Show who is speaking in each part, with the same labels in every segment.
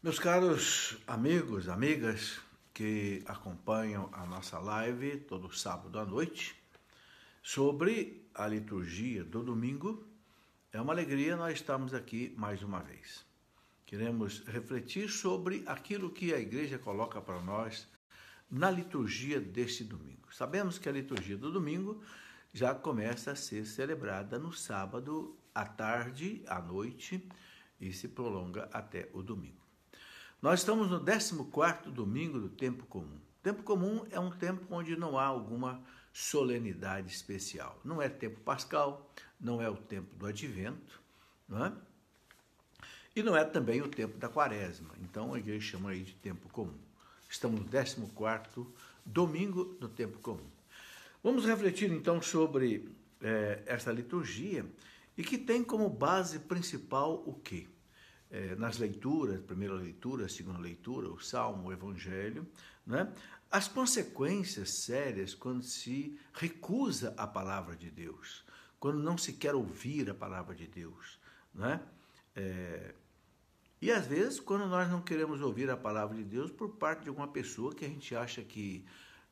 Speaker 1: Meus caros amigos, amigas que acompanham a nossa live todo sábado à noite, sobre a liturgia do domingo, é uma alegria nós estarmos aqui mais uma vez. Queremos refletir sobre aquilo que a igreja coloca para nós na liturgia deste domingo. Sabemos que a liturgia do domingo já começa a ser celebrada no sábado, à tarde, à noite e se prolonga até o domingo. Nós estamos no 14º domingo do tempo comum. O tempo comum é um tempo onde não há alguma solenidade especial. Não é tempo pascal, não é o tempo do advento, não é? E não é também o tempo da quaresma. Então a igreja chama aí de tempo comum. Estamos no 14º domingo do tempo comum. Vamos refletir então sobre essa liturgia e que tem como base principal o quê? Nas leituras, primeira leitura, segunda leitura, o Salmo, o Evangelho, né? As consequências sérias quando se recusa a palavra de Deus, quando não se quer ouvir a palavra de Deus, né? E às vezes quando nós não queremos ouvir a palavra de Deus por parte de alguma pessoa que a gente acha que,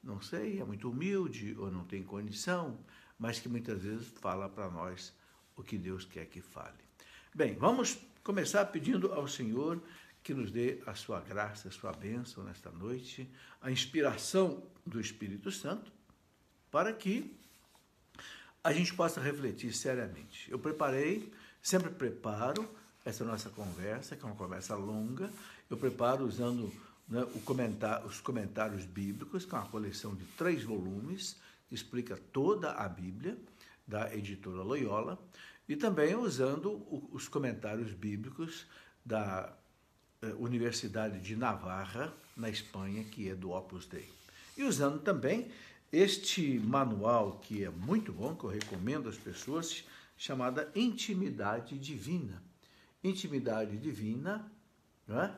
Speaker 1: não sei, é muito humilde ou não tem condição, mas que muitas vezes fala para nós o que Deus quer que fale. Bem, vamos começar pedindo ao Senhor que nos dê a sua graça, a sua bênção nesta noite, a inspiração do Espírito Santo, para que a gente possa refletir seriamente. Eu sempre preparo essa nossa conversa, que é uma conversa longa, eu preparo usando, né, os comentários bíblicos, que é uma coleção de 3 volumes, que explica toda a Bíblia, da editora Loyola, e também usando os comentários bíblicos da Universidade de Navarra, na Espanha, que é do Opus Dei. E usando também este manual, que é muito bom, que eu recomendo às pessoas, chamada Intimidade Divina. Intimidade Divina, né?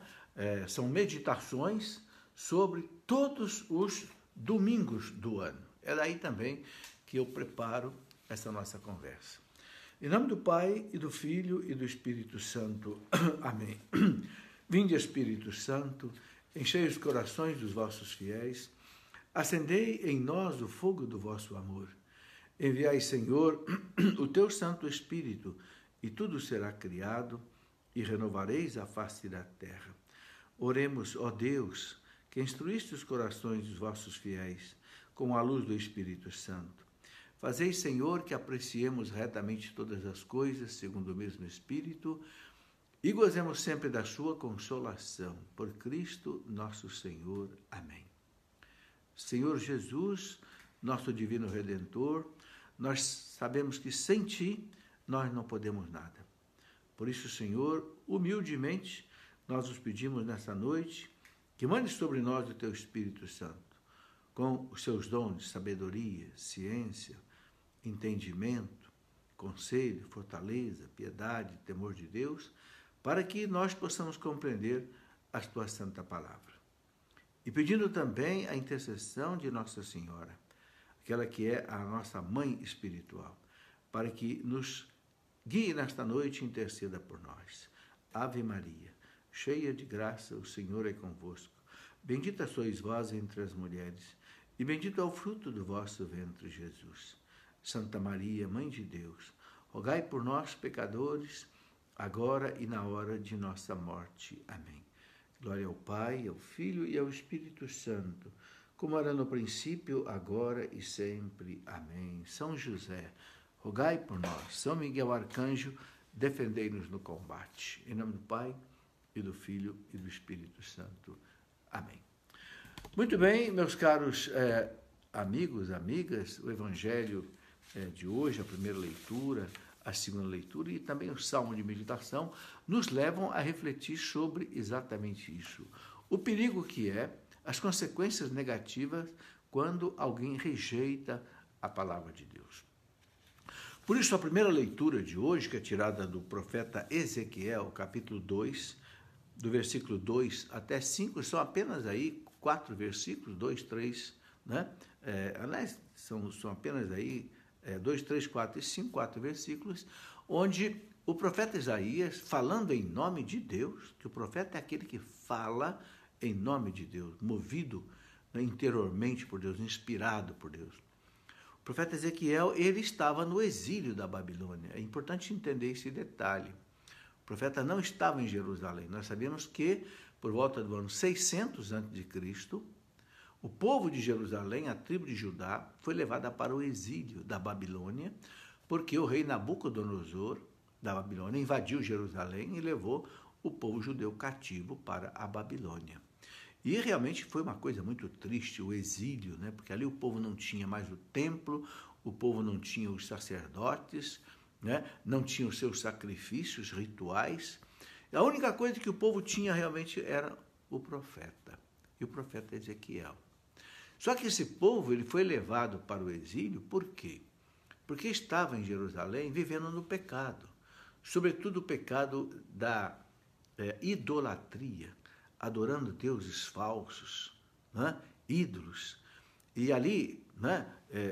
Speaker 1: São meditações sobre todos os domingos do ano. É daí também que eu preparo essa nossa conversa. Em nome do Pai, e do Filho, e do Espírito Santo. Amém. Vinde, Espírito Santo, enchei os corações dos vossos fiéis, acendei em nós o fogo do vosso amor. Enviai, Senhor, o teu Santo Espírito, e tudo será criado, e renovareis a face da terra. Oremos, ó Deus, que instruíste os corações dos vossos fiéis, com a luz do Espírito Santo. Fazei, Senhor, que apreciemos retamente todas as coisas, segundo o mesmo Espírito, e gozemos sempre da sua consolação. Por Cristo nosso Senhor. Amém. Senhor Jesus, nosso divino Redentor, nós sabemos que sem Ti nós não podemos nada. Por isso, Senhor, humildemente, nós os pedimos nessa noite que mande sobre nós o Teu Espírito Santo, com os seus dons de sabedoria, ciência, entendimento, conselho, fortaleza, piedade, temor de Deus, para que nós possamos compreender a Tua Santa Palavra. E pedindo também a intercessão de Nossa Senhora, aquela que é a nossa mãe espiritual, para que nos guie nesta noite e interceda por nós. Ave Maria, cheia de graça, o Senhor é convosco. Bendita sois vós entre as mulheres, e bendito é o fruto do vosso ventre, Jesus. Santa Maria, Mãe de Deus, rogai por nós, pecadores, agora e na hora de nossa morte. Amém. Glória ao Pai, ao Filho e ao Espírito Santo, como era no princípio, agora e sempre. Amém. São José, rogai por nós. São Miguel Arcanjo, defendei-nos no combate. Em nome do Pai, e do Filho e do Espírito Santo. Amém. Muito bem, meus caros amigos, amigas, o Evangelho de hoje, a primeira leitura, a segunda leitura e também o Salmo de meditação nos levam a refletir sobre exatamente isso. O perigo que é as consequências negativas quando alguém rejeita a palavra de Deus. Por isso, a primeira leitura de hoje, que é tirada do profeta Ezequiel, capítulo 2, do versículo 2 até 5, são apenas aí 4 versículos, 2, 3, né? Aliás, são apenas aí 2, 3, 4 e 5, 4 versículos, onde o profeta Isaías, falando em nome de Deus, que o profeta é aquele que fala em nome de Deus, movido, né, interiormente por Deus, inspirado por Deus. O profeta Ezequiel, ele estava no exílio da Babilônia. É importante entender esse detalhe. O profeta não estava em Jerusalém. Nós sabemos que, por volta do ano 600 a.C., o povo de Jerusalém, a tribo de Judá, foi levada para o exílio da Babilônia, porque o rei Nabucodonosor, da Babilônia, invadiu Jerusalém e levou o povo judeu cativo para a Babilônia. E realmente foi uma coisa muito triste, o exílio, né? Porque ali o povo não tinha mais o templo, o povo não tinha os sacerdotes, né? Não tinha os seus sacrifícios rituais. A única coisa que o povo tinha realmente era o profeta, e o profeta Ezequiel. Só que esse povo ele foi levado para o exílio, por quê? Porque estava em Jerusalém vivendo no pecado, sobretudo o pecado da idolatria, adorando deuses falsos, né? Ídolos. E ali, né,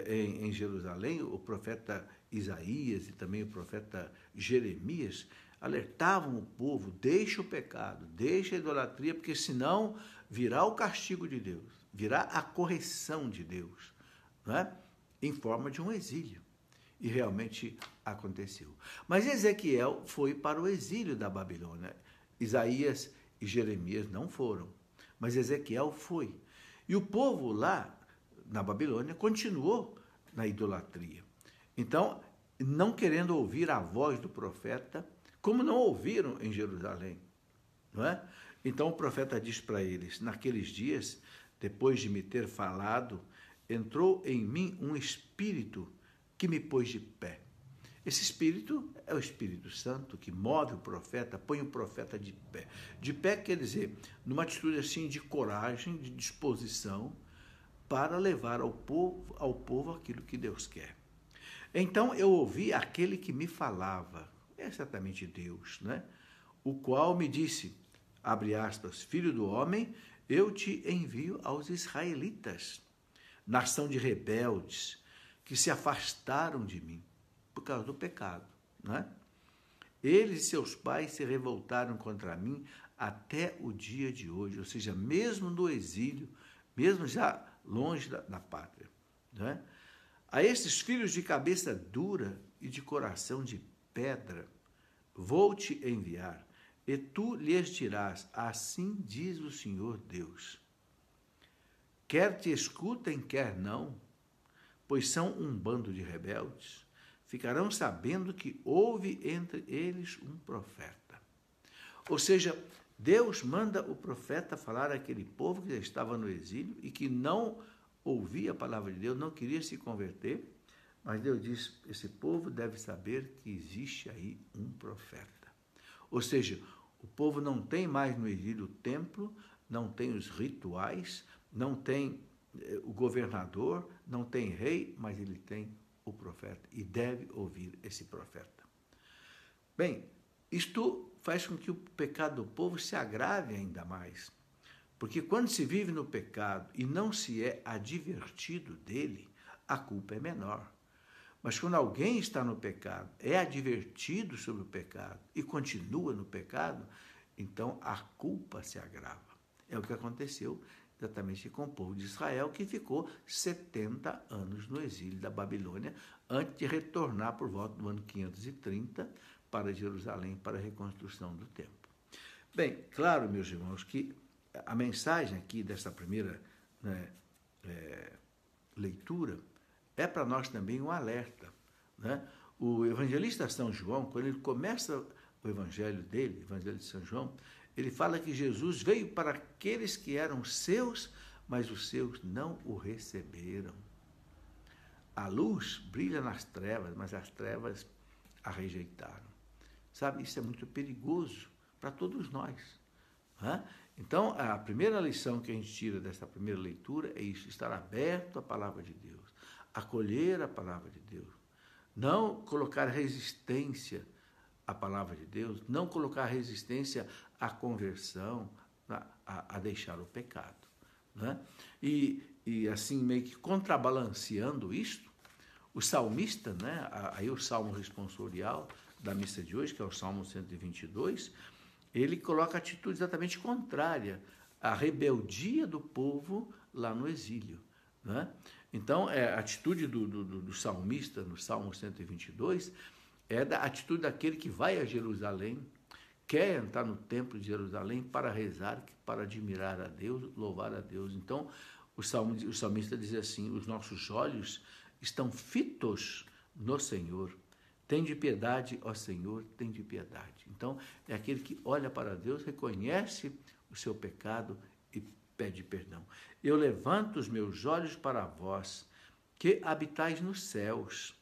Speaker 1: em Jerusalém, o profeta Isaías e também o profeta Jeremias alertavam o povo: deixa o pecado, deixa a idolatria, porque senão virá o castigo de Deus, virá a correção de Deus, né, em forma de um exílio. E realmente aconteceu. Mas Ezequiel foi para o exílio da Babilônia. Isaías e Jeremias não foram, mas Ezequiel foi. E o povo lá na Babilônia continuou na idolatria. Então, não querendo ouvir a voz do profeta, como não ouviram em Jerusalém, não é? Então o profeta diz para eles: naqueles dias, depois de me ter falado, entrou em mim um espírito que me pôs de pé. Esse espírito é o Espírito Santo que move o profeta, põe o profeta de pé. De pé quer dizer, numa atitude assim de coragem, de disposição, para levar ao povo aquilo que Deus quer. Então eu ouvi aquele que me falava, é exatamente Deus, né? O qual me disse, abre aspas, filho do homem, eu te envio aos israelitas, nação de rebeldes, que se afastaram de mim por causa do pecado, né? Eles e seus pais se revoltaram contra mim até o dia de hoje, ou seja, mesmo no exílio, mesmo já longe da pátria, né? A estes filhos de cabeça dura e de coração de pedra, vou te enviar, e tu lhes dirás, assim diz o Senhor Deus. Quer te escutem, quer não, pois são um bando de rebeldes, ficarão sabendo que houve entre eles um profeta. Ou seja, Deus manda o profeta falar àquele povo que já estava no exílio e que não ouvia a palavra de Deus, não queria se converter, mas Deus diz, esse povo deve saber que existe aí um profeta. Ou seja, o povo não tem mais no exílio o templo, não tem os rituais, não tem o governador, não tem rei, mas ele tem o profeta e deve ouvir esse profeta. Bem, isto faz com que o pecado do povo se agrave ainda mais, porque quando se vive no pecado e não se é advertido dele, a culpa é menor. Mas quando alguém está no pecado, é advertido sobre o pecado e continua no pecado, então a culpa se agrava. É o que aconteceu exatamente com o povo de Israel, que ficou 70 anos no exílio da Babilônia, antes de retornar por volta do ano 530 para Jerusalém, para a reconstrução do templo. Bem, claro, meus irmãos, que a mensagem aqui dessa primeira leitura é para nós também um alerta, né? O evangelista São João, quando ele começa o evangelho dele, o evangelho de São João, ele fala que Jesus veio para aqueles que eram seus, mas os seus não o receberam. A luz brilha nas trevas, mas as trevas a rejeitaram. Sabe, isso é muito perigoso para todos nós, né? Então, a primeira lição que a gente tira dessa primeira leitura é isso, estar aberto à palavra de Deus, acolher a palavra de Deus, não colocar resistência à palavra de Deus, não colocar resistência à conversão, a deixar o pecado, né? E assim, meio que contrabalanceando isto, o salmista, né, aí o salmo responsorial, da missa de hoje, que é o Salmo 122, ele coloca a atitude exatamente contrária à rebeldia do povo lá no exílio, né? Então, a atitude do salmista no Salmo 122 é da atitude daquele que vai a Jerusalém, quer entrar no templo de Jerusalém para rezar, para admirar a Deus, louvar a Deus. Então, o salmista diz assim: os nossos olhos estão fitos no Senhor. Tende piedade, ó Senhor, tende piedade. Então, é aquele que olha para Deus, reconhece o seu pecado e pede perdão. Eu levanto os meus olhos para vós, que habitais nos céus.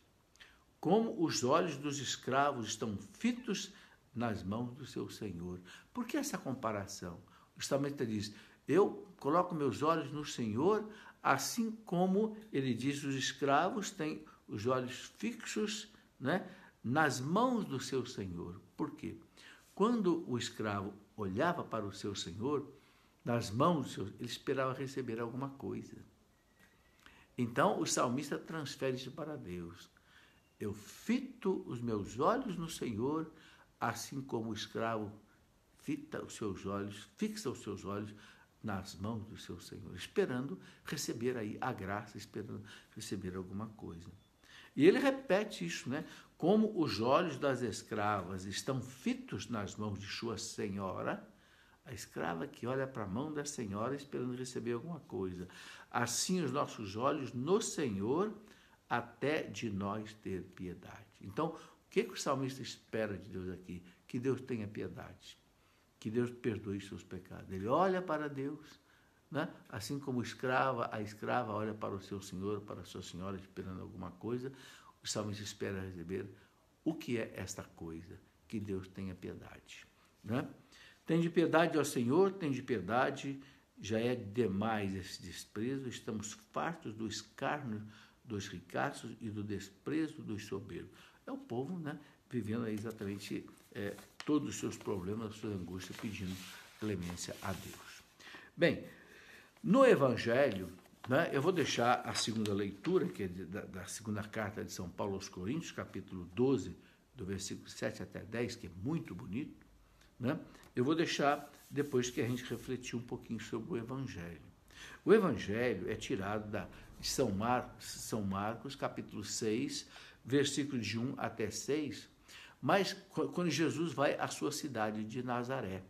Speaker 1: Como os olhos dos escravos estão fitos nas mãos do seu Senhor. Por que essa comparação? O salmista diz: eu coloco meus olhos no Senhor, assim como ele diz, os escravos têm os olhos fixos, né, nas mãos do seu Senhor. Por quê? Quando o escravo olhava para o seu Senhor, nas mãos do seu, ele esperava receber alguma coisa. Então, o salmista transfere isso para Deus. Eu fito os meus olhos no Senhor, assim como o escravo fixa os seus olhos nas mãos do seu Senhor, esperando receber aí a graça, esperando receber alguma coisa. E ele repete isso, né? Como os olhos das escravas estão fitos nas mãos de sua senhora, a escrava que olha para a mão da senhora esperando receber alguma coisa. Assim os nossos olhos no Senhor, até de nós ter piedade. Então, o que o salmista espera de Deus aqui? Que Deus tenha piedade, que Deus perdoe seus pecados. Ele olha para Deus, né? Assim como a escrava olha para o seu senhor, para a sua senhora, esperando alguma coisa, o salmista espera receber o que é esta coisa, que Deus tenha piedade, né? Tende piedade ao Senhor, tende piedade, já é demais esse desprezo, estamos fartos do escárnio dos ricaços e do desprezo dos soberbos. É o povo, né, vivendo aí exatamente todos os seus problemas, suas angústias, pedindo clemência a Deus. Bem, no Evangelho, né, eu vou deixar a segunda leitura, que é da segunda carta de São Paulo aos Coríntios, capítulo 12, do versículo 7 até 10, que é muito bonito, né? Eu vou deixar depois que a gente refletir um pouquinho sobre o Evangelho. O Evangelho é tirado de São Marcos, capítulo 6, versículos de 1 até 6, mas quando Jesus vai à sua cidade de Nazaré,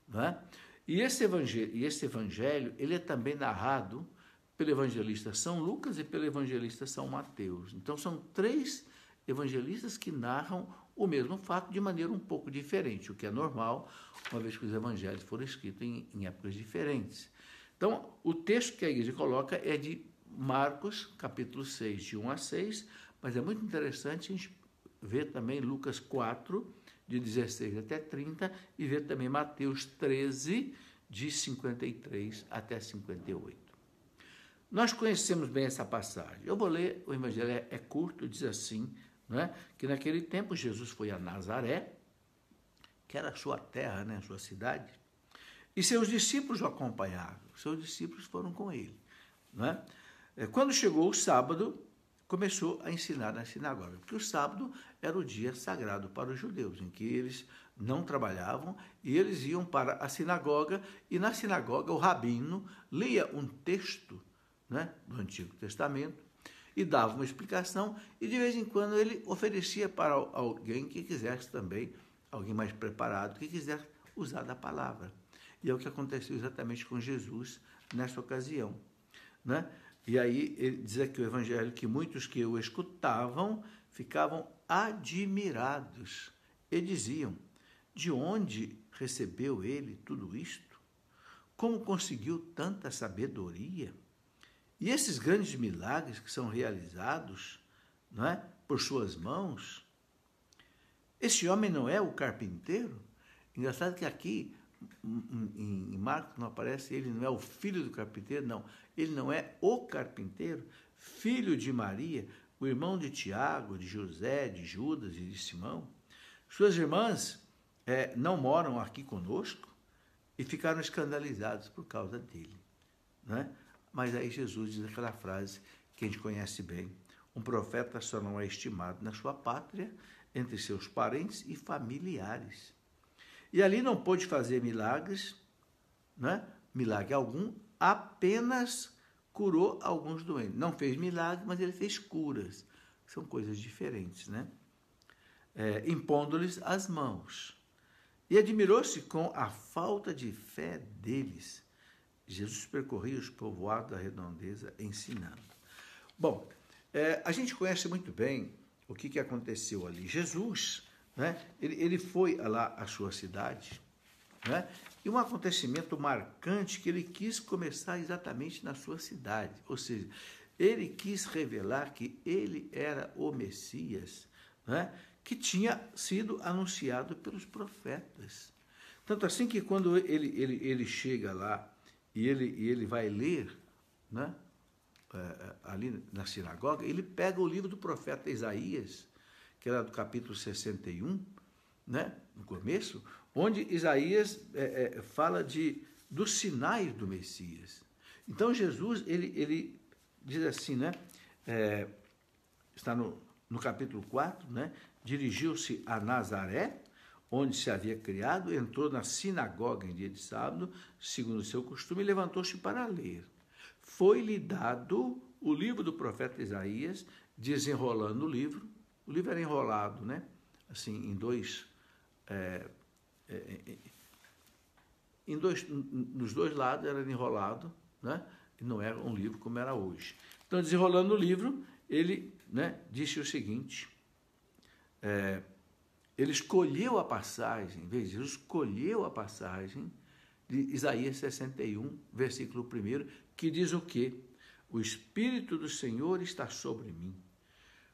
Speaker 1: né? E esse evangelho ele é também narrado pelo evangelista São Lucas e pelo evangelista São Mateus. Então, são 3 evangelistas que narram o mesmo fato de maneira um pouco diferente, o que é normal, uma vez que os evangelhos foram escritos em épocas diferentes. Então, o texto que a igreja coloca é de Marcos, capítulo 6, de 1 a 6, mas é muito interessante a gente ver também Lucas 4, de 16 até 30, e ver também Mateus 13, de 53 até 58. Nós conhecemos bem essa passagem. Eu vou ler, o evangelho é curto, diz assim, né, que naquele tempo Jesus foi a Nazaré, que era a sua terra, né, a sua cidade, e seus discípulos o acompanharam. Seus discípulos foram com ele, né? Quando chegou o sábado, começou a ensinar na sinagoga, porque o sábado era o dia sagrado para os judeus, em que eles não trabalhavam e eles iam para a sinagoga, e na sinagoga o rabino lia um texto, né, do Antigo Testamento e dava uma explicação, e de vez em quando ele oferecia para alguém que quisesse também, alguém mais preparado, que quisesse usar da palavra. E é o que aconteceu exatamente com Jesus nessa ocasião, né? E aí ele diz aqui o evangelho que muitos que o escutavam ficavam admirados e diziam: de onde recebeu ele tudo isto? Como conseguiu tanta sabedoria? E esses grandes milagres que são realizados, não é, por suas mãos, esse homem não é o carpinteiro? Engraçado que aqui em Marcos não aparece, ele não é o filho do carpinteiro, não. Ele não é o carpinteiro, filho de Maria, o irmão de Tiago, de José, de Judas e de Simão. Suas irmãs não moram aqui conosco, e ficaram escandalizados por causa dele, né? Mas aí Jesus diz aquela frase que a gente conhece bem: um profeta só não é estimado na sua pátria, entre seus parentes e familiares. E ali não pôde fazer milagres, né? Milagre algum, apenas curou alguns doentes. Não fez milagre, mas ele fez curas. São coisas diferentes, né? Impondo-lhes as mãos. E admirou-se com a falta de fé deles. Jesus percorria os povoados da redondeza ensinando. Bom, a gente conhece muito bem o que aconteceu ali. Jesus, né, ele foi lá à sua cidade, né, e um acontecimento marcante que ele quis começar exatamente na sua cidade. Ou seja, ele quis revelar que ele era o Messias, né, que tinha sido anunciado pelos profetas. Tanto assim que quando ele chega lá e ele vai ler, né, ali na sinagoga, ele pega o livro do profeta Isaías, que era do capítulo 61, né, no começo, onde Isaías fala dos sinais do Messias. Então Jesus, ele diz assim, né, está no capítulo 4, né, dirigiu-se a Nazaré, onde se havia criado, entrou na sinagoga em dia de sábado, segundo o seu costume, e levantou-se para ler. Foi-lhe dado o livro do profeta Isaías, desenrolando o livro. O livro era enrolado, né? Assim, nos dois lados era enrolado, né? E não era um livro como era hoje. Então, desenrolando o livro, ele, né, disse o seguinte, ele escolheu a passagem, veja, Jesus escolheu a passagem de Isaías 61, versículo 1, que diz o quê? O Espírito do Senhor está sobre mim,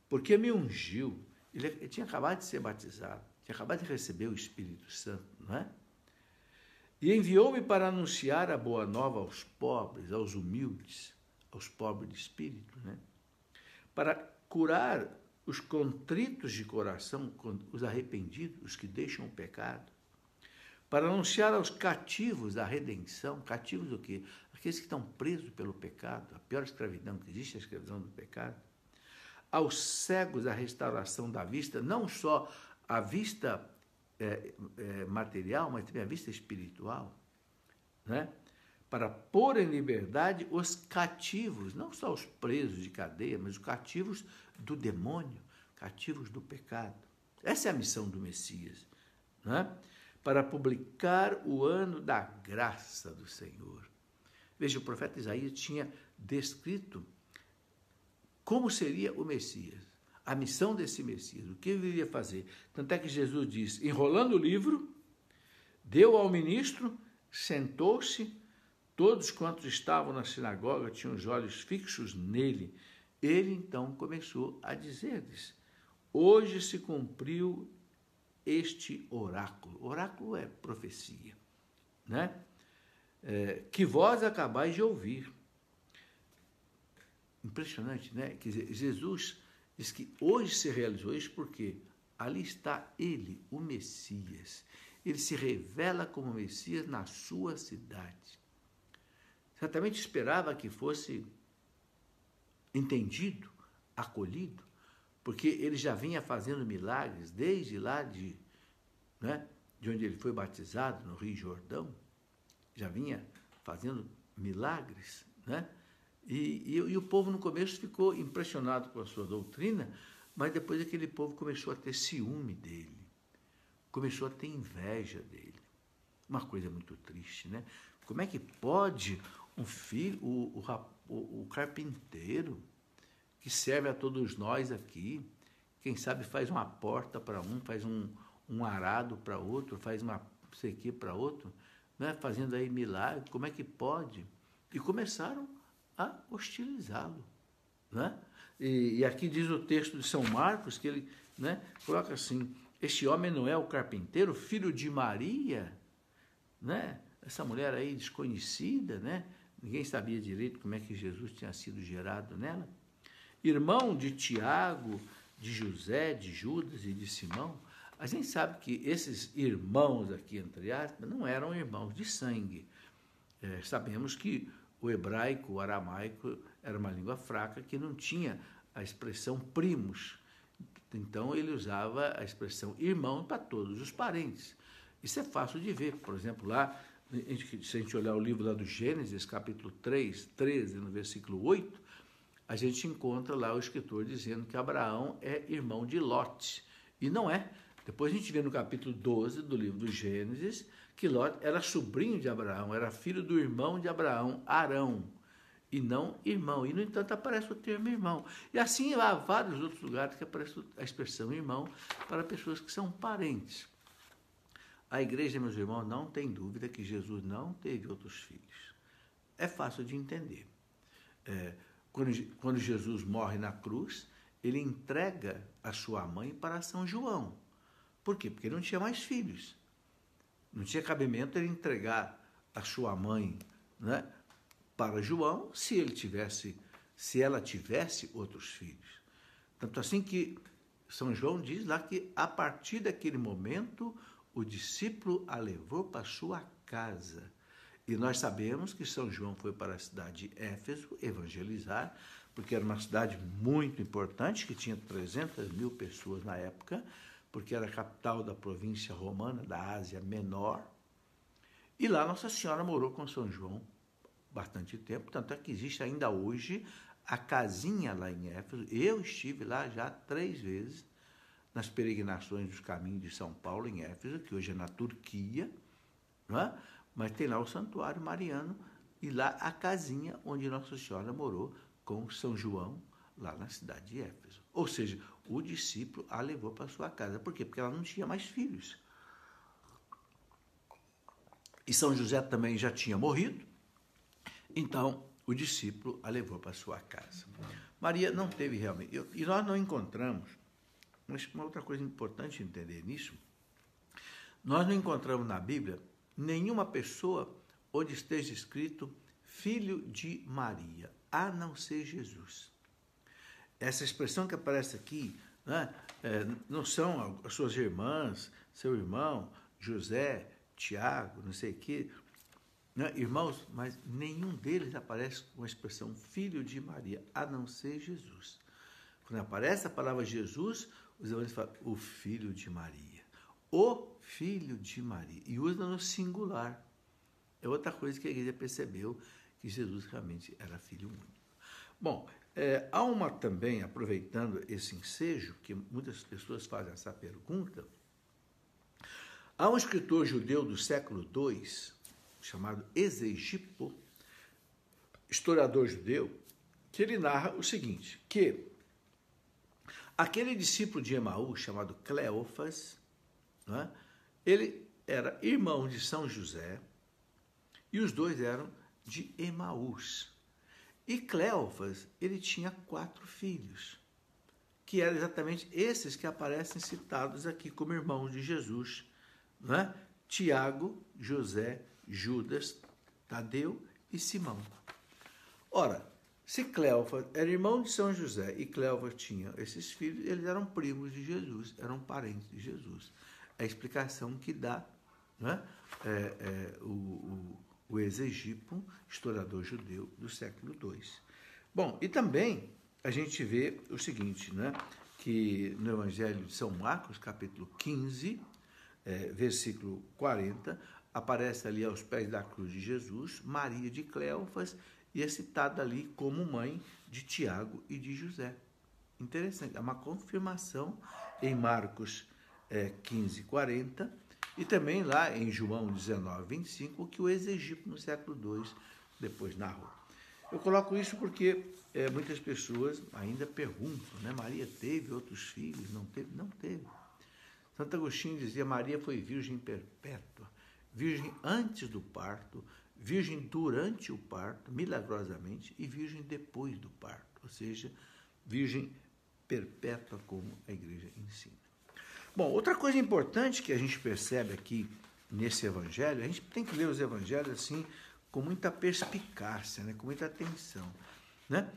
Speaker 1: porque me ungiu. Ele tinha acabado de ser batizado, tinha acabado de receber o Espírito Santo, não é? E enviou-me para anunciar a boa nova aos pobres, aos humildes, aos pobres de espírito, né? Para curar os contritos de coração, os arrependidos, os que deixam o pecado, para anunciar aos cativos a redenção. Cativos do quê? Aqueles que estão presos pelo pecado, a pior escravidão que existe, a escravidão do pecado. Aos cegos a restauração da vista, não só a vista material, mas também a vista espiritual, né? Para pôr em liberdade os cativos, não só os presos de cadeia, mas os cativos do demônio, cativos do pecado. Essa é a missão do Messias, né? Para publicar o ano da graça do Senhor. Veja, o profeta Isaías tinha descrito como seria o Messias, a missão desse Messias, o que ele iria fazer. Tanto é que Jesus diz, enrolando o livro, deu ao ministro, sentou-se, todos quantos estavam na sinagoga tinham os olhos fixos nele. Ele então começou a dizer-lhes, hoje se cumpriu este oráculo. Oráculo é profecia, né? Que vós acabais de ouvir. Impressionante, né? Quer dizer, Jesus diz que hoje se realizou isso porque ali está ele, o Messias. Ele se revela como Messias na sua cidade. Certamente esperava que fosse entendido, acolhido, porque ele já vinha fazendo milagres desde lá de onde ele foi batizado, no Rio Jordão, já vinha fazendo milagres, né? E o povo no começo ficou impressionado com a sua doutrina, mas depois aquele povo começou a ter ciúme dele, começou a ter inveja dele. Uma coisa muito triste, né? Como é que pode um filho, o carpinteiro, que serve a todos nós aqui, quem sabe faz uma porta para um, faz um arado para outro, faz uma sei que para outro, né? Fazendo aí milagre, como é que pode? E começaram a hostilizá-lo, né? E aqui diz o texto de São Marcos, que ele, né, coloca assim, este homem não é o carpinteiro, filho de Maria, né? Essa mulher aí desconhecida, né? Ninguém sabia direito como é que Jesus tinha sido gerado nela. Irmão de Tiago, de José, de Judas e de Simão. A gente sabe que esses irmãos aqui, entre aspas, não eram irmãos de sangue. Sabemos que o hebraico, o aramaico, era uma língua fraca que não tinha a expressão primos. Então, ele usava a expressão irmão para todos os parentes. Isso é fácil de ver. Por exemplo, lá, se a gente olhar o livro lá do Gênesis, capítulo 3, 13, no versículo 8, a gente encontra lá o escritor dizendo que Abraão é irmão de Lot. E não é. Depois a gente vê no capítulo 12 do livro do Gênesis que Lot era sobrinho de Abraão, era filho do irmão de Abraão, Arão, e não irmão. E, no entanto, aparece o termo irmão. E assim há vários outros lugares que aparece a expressão irmão para pessoas que são parentes. A igreja, meus irmãos, não tem dúvida que Jesus não teve outros filhos. É fácil de entender. Quando Jesus morre na cruz, ele entrega a sua mãe para São João. Por quê? Porque ele não tinha mais filhos. Não tinha cabimento ele entregar a sua mãe, né, para João se ela tivesse outros filhos. Tanto assim que São João diz lá que a partir daquele momento o discípulo a levou para sua casa. E nós sabemos que São João foi para a cidade de Éfeso evangelizar, porque era uma cidade muito importante, que tinha 300.000 pessoas na época, porque era a capital da província romana, da Ásia Menor. E lá Nossa Senhora morou com São João bastante tempo, tanto é que existe ainda hoje a casinha lá em Éfeso. Eu estive lá já 3 vezes, nas peregrinações dos caminhos de São Paulo, em Éfeso, que hoje é na Turquia, não é? Mas tem lá o Santuário Mariano e lá a casinha onde Nossa Senhora morou com São João, lá na cidade de Éfeso. Ou seja, o discípulo a levou para sua casa. Por quê? Porque ela não tinha mais filhos. E São José também já tinha morrido, então o discípulo a levou para sua casa. Maria não teve realmente... E nós não encontramos, mas uma outra coisa importante entender nisso, nós não encontramos na Bíblia nenhuma pessoa onde esteja escrito filho de Maria, a não ser Jesus. Essa expressão que aparece aqui, né, não são as suas irmãs, seu irmão, José, Tiago, não sei o quê, né, irmãos, mas nenhum deles aparece com a expressão filho de Maria, a não ser Jesus. Quando aparece a palavra Jesus, os evangelhos falam o filho de Maria, o filho de Maria, e usa no singular. É outra coisa que a igreja percebeu, que Jesus realmente era filho único. Bom, há uma também, aproveitando esse ensejo, que muitas pessoas fazem essa pergunta, há um escritor judeu do século II, chamado Esegipo, historiador judeu, que ele narra o seguinte, que aquele discípulo de Emaús, chamado Cleófas, né, ele era irmão de São José, e os dois eram de Emaús. E Cleófas, ele tinha 4 filhos, que eram exatamente esses que aparecem citados aqui como irmãos de Jesus, né? Tiago, José, Judas, Tadeu e Simão. Ora, se Cleófas era irmão de São José e Cleófas tinha esses filhos, eles eram primos de Jesus, eram parentes de Jesus. É a explicação que dá, né, o Esegipo, historiador judeu do século II. Bom, e também a gente vê o seguinte, né, que no Evangelho de São Marcos, capítulo 15, versículo 40, aparece ali aos pés da cruz de Jesus, Maria de Cleófas, e é citada ali como mãe de Tiago e de José. Interessante, é uma confirmação em Marcos 15, 40, e também lá em João 19, 25, que o Esegipo no século II depois narrou. Eu coloco isso porque muitas pessoas ainda perguntam, né? Maria teve outros filhos? Não teve? Não teve. Santo Agostinho dizia, Maria foi virgem perpétua, virgem antes do parto, virgem durante o parto, milagrosamente, e virgem depois do parto, ou seja, virgem perpétua, como a igreja ensina. Bom, outra coisa importante que a gente percebe aqui nesse evangelho, a gente tem que ler os evangelhos assim, com muita perspicácia, né, com muita atenção, né?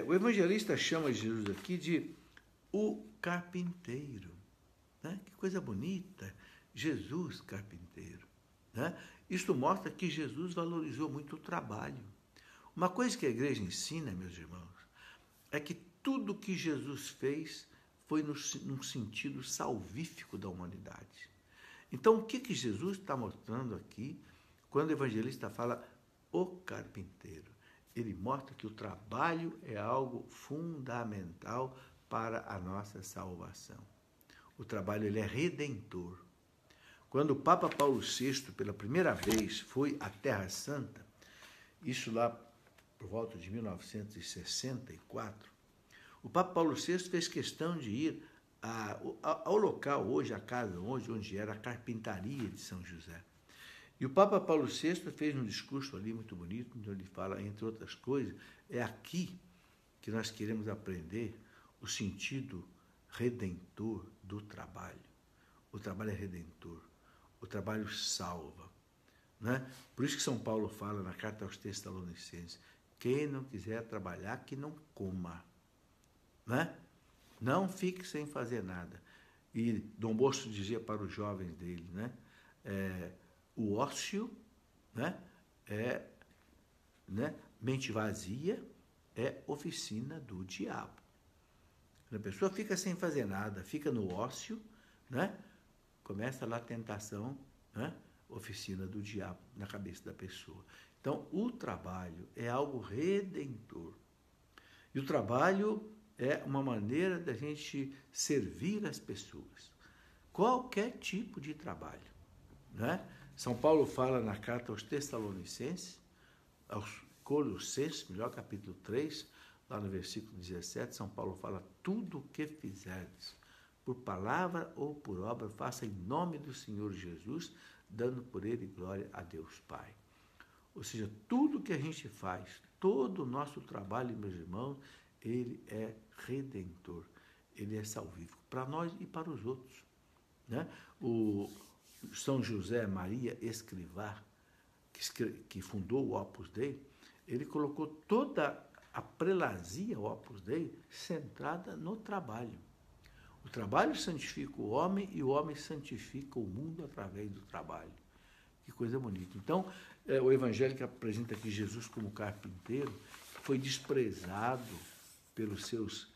Speaker 1: O evangelista chama Jesus aqui de o carpinteiro, né? Que coisa bonita, Jesus carpinteiro, né? Isto mostra que Jesus valorizou muito o trabalho. Uma coisa que a igreja ensina, meus irmãos, é que tudo que Jesus fez foi num sentido salvífico da humanidade. Então, o que Jesus está mostrando aqui, quando o evangelista fala o carpinteiro? Ele mostra que o trabalho é algo fundamental para a nossa salvação. O trabalho ele é redentor. Quando o Papa Paulo VI, pela primeira vez, foi à Terra Santa, isso lá por volta de 1964, o Papa Paulo VI fez questão de ir ao local, hoje, a casa onde era a carpintaria de São José. E o Papa Paulo VI fez um discurso ali muito bonito, onde ele fala, entre outras coisas, é aqui que nós queremos aprender o sentido redentor do trabalho. O trabalho é redentor, o trabalho salva. Né? Por isso que São Paulo fala na carta aos Tessalonicenses, quem não quiser trabalhar, que não coma. Né? Não fique sem fazer nada. E Dom Bosco dizia para os jovens dele, né? O ócio, né? Mente vazia é oficina do diabo. Quando a pessoa fica sem fazer nada, fica no ócio, né? Começa lá a tentação, né? Oficina do diabo na cabeça da pessoa. Então, o trabalho é algo redentor. E o trabalho é uma maneira da gente servir as pessoas. Qualquer tipo de trabalho. Né? São Paulo fala na carta aos Tessalonicenses, aos Colossenses, melhor, capítulo 3, lá no versículo 17, São Paulo fala, tudo o que fizerdes, por palavra ou por obra, faça em nome do Senhor Jesus, dando por ele glória a Deus Pai. Ou seja, tudo que a gente faz, todo o nosso trabalho, meus irmãos, ele é redentor, ele é salvífico, para nós e para os outros. Né? O São José Maria Escrivá, que fundou o Opus Dei, ele colocou toda a prelazia, o Opus Dei, centrada no trabalho. O trabalho santifica o homem e o homem santifica o mundo através do trabalho. Que coisa bonita. Então, o Evangelho que apresenta aqui Jesus como carpinteiro foi desprezado pelos seus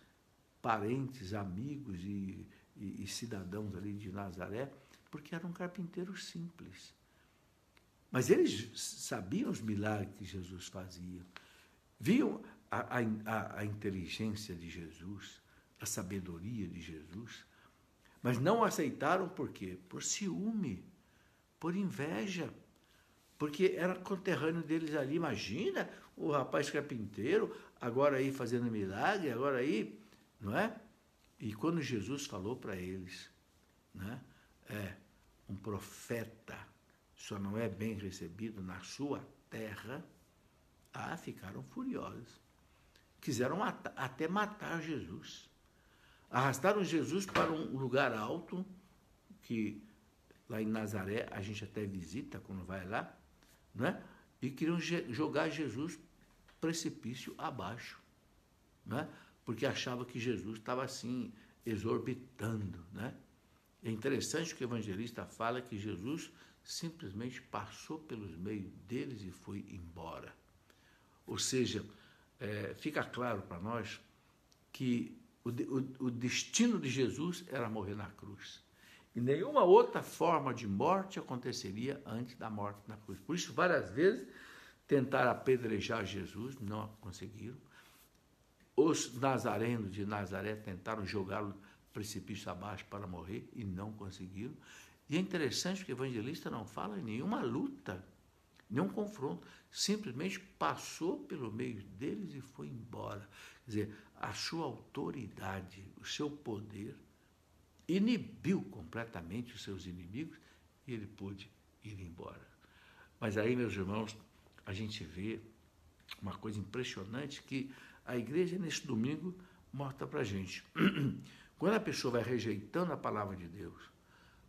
Speaker 1: parentes, amigos e cidadãos ali de Nazaré, porque era um carpinteiro simples. Mas eles sabiam os milagres que Jesus fazia, viam a inteligência de Jesus, a sabedoria de Jesus, mas não aceitaram por quê? Por ciúme, por inveja, porque era conterrâneo deles ali. Imagina o rapaz carpinteiro, agora aí fazendo milagre, agora aí, não é? E quando Jesus falou para eles, né, um profeta só não é bem recebido na sua terra, ficaram furiosos. Quiseram até matar Jesus. Arrastaram Jesus para um lugar alto, que lá em Nazaré a gente até visita quando vai lá, né? E queriam jogar Jesus precipício abaixo, né? Porque achava que Jesus estava assim, exorbitando, né? É interessante que o evangelista fala que Jesus simplesmente passou pelos meios deles e foi embora. Ou seja, fica claro para nós que o destino de Jesus era morrer na cruz. E nenhuma outra forma de morte aconteceria antes da morte na cruz. Por isso, várias vezes, tentaram apedrejar Jesus, não conseguiram. Os nazarenos de Nazaré tentaram jogá-lo precipício abaixo para morrer e não conseguiram. E é interessante que o evangelista não fala em nenhuma luta, nenhum confronto. Simplesmente passou pelo meio deles e foi embora. Quer dizer, a sua autoridade, o seu poder, inibiu completamente os seus inimigos e ele pôde ir embora. Mas aí, meus irmãos, a gente vê uma coisa impressionante que a igreja, nesse domingo, mostra para a gente. Quando a pessoa vai rejeitando a palavra de Deus,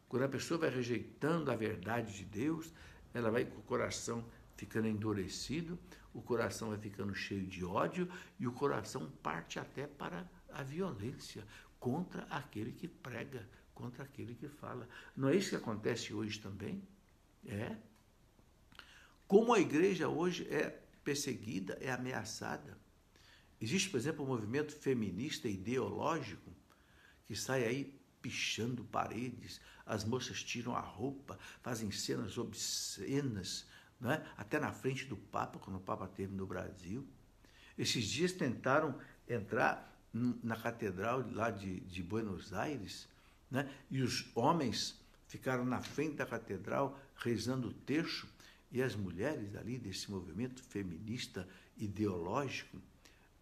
Speaker 1: quando a pessoa vai rejeitando a verdade de Deus, ela vai com o coração ficando endurecido, o coração vai ficando cheio de ódio e o coração parte até para a violência contra aquele que prega, contra aquele que fala. Não é isso que acontece hoje também? Como a igreja hoje é perseguida, é ameaçada. Existe, por exemplo, um movimento feminista ideológico que sai aí pichando paredes, as moças tiram a roupa, fazem cenas obscenas, não é? Até na frente do Papa, quando o Papa esteve no Brasil. Esses dias tentaram entrar na catedral lá de Buenos Aires, né? E os homens ficaram na frente da catedral rezando o terço, e as mulheres ali desse movimento feminista ideológico,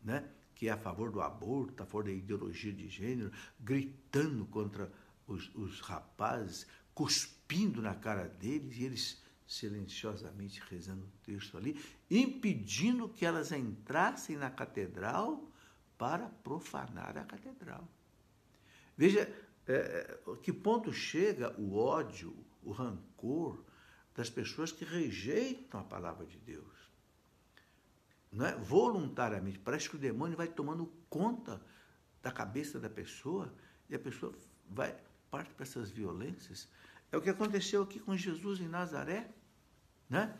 Speaker 1: né? Que é a favor do aborto, a favor da ideologia de gênero, gritando contra os rapazes, cuspindo na cara deles, e eles silenciosamente rezando o texto ali, impedindo que elas entrassem na catedral para profanar a catedral. Veja que ponto chega o ódio, o rancor das pessoas que rejeitam a palavra de Deus. Não é? Voluntariamente. Parece que o demônio vai tomando conta da cabeça da pessoa e a pessoa parte para essas violências. É o que aconteceu aqui com Jesus em Nazaré. Né?